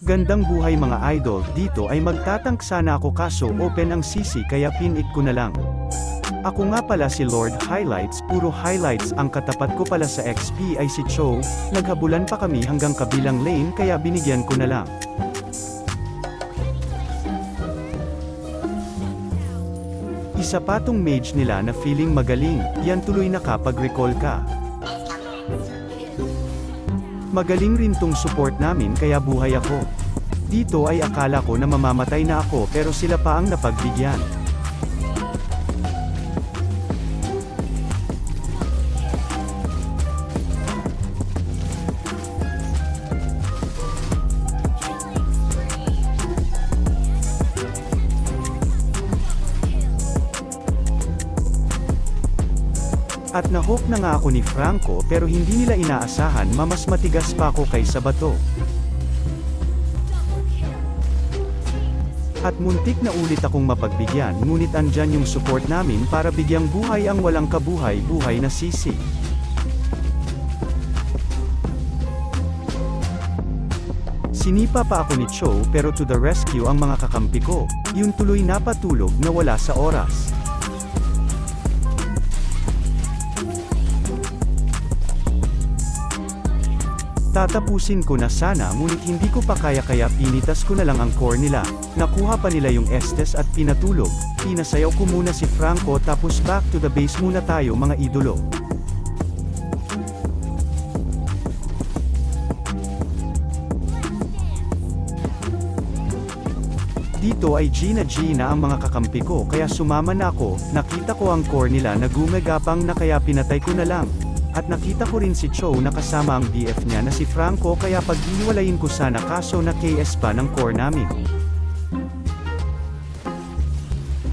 Gandang buhay mga idol, dito ay magtatank sana ako kaso open ang CC kaya pinit ko na lang. Ako nga pala si Lord Highlights, puro highlights ang katapat ko pala sa XP ay si Cho, naghabulan pa kami hanggang kabilang lane kaya binigyan ko na lang. Isa pa tong mage nila na feeling magaling, yan tuloy nakapag-recall ka. Magaling rin tong support namin kaya buhay ako. Dito ay akala ko na mamamatay na ako pero sila pa ang napagbigyan. At na-hook na nga ako ni Franco pero hindi nila inaasahan mas matigas pa ako kaysa bato. At muntik na ulit akong mapagbigyan ngunit andyan yung support namin para bigyang buhay ang walang kabuhay-buhay na sisi. Sinipa pa ako ni Cho pero to the rescue ang mga kakampi ko, yun tuloy napatulog na wala sa oras. Tatapusin ko na sana ngunit hindi ko pa kaya pinitas ko na lang ang core nila, nakuha pa nila yung Estes at pinatulog, pinasayaw ko muna si Franco tapos back to the base muna tayo mga idolo. Dito ay G na ang mga kakampi ko kaya sumama na ako, nakita ko ang core nila na gumagapang na kaya pinatay ko na lang. At nakita ko rin si Cho na kasama ang BF niya na si Franco kaya paghiwalayin ko sana kaso na KS pa ng core namin.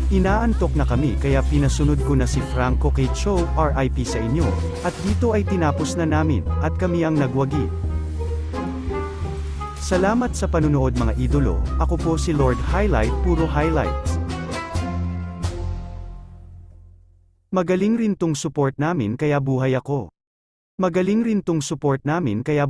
Inaantok na kami kaya pinasunod ko na si Franco kay Cho, RIP sa inyo, at dito ay tinapos na namin, at kami ang nagwagi. Salamat sa panunood mga idolo, ako po si Lord Highlight, puro highlights. Magaling rin tong support namin kaya buhay ako. Magaling rin tong support namin kaya